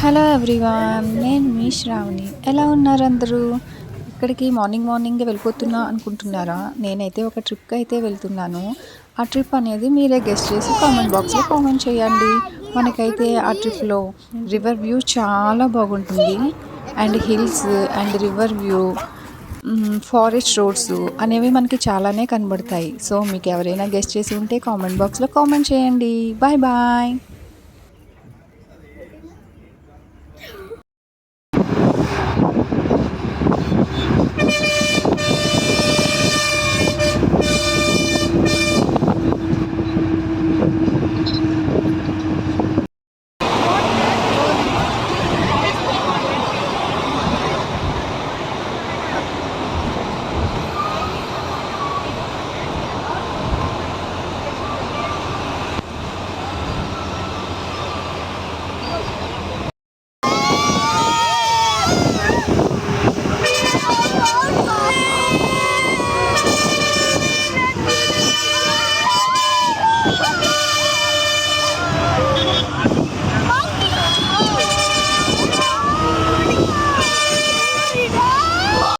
Hello everyone, నేను మీ శ్రావణి. ఎలా ఉన్నారు అందరూ? ఇక్కడికి మార్నింగే వెళ్ళిపోతున్నా అనుకుంటున్నారా? నేనైతే ఒక ట్రిప్కి అయితే వెళ్తున్నాను. ఆ ట్రిప్ అనేది మీరే గెస్ట్ చేసి కామెంట్ బాక్స్లో కామెంట్ చేయండి. మనకైతే ఆ ట్రిప్లో రివర్ వ్యూ చాలా బాగుంటుంది. And hills and river view, forest roads అనేవి మనకి చాలానే కనబడతాయి. సో మీకు ఎవరైనా గెస్ట్ చేసి ఉంటే కామెంట్ బాక్స్లో కామెంట్ చేయండి. Bye bye.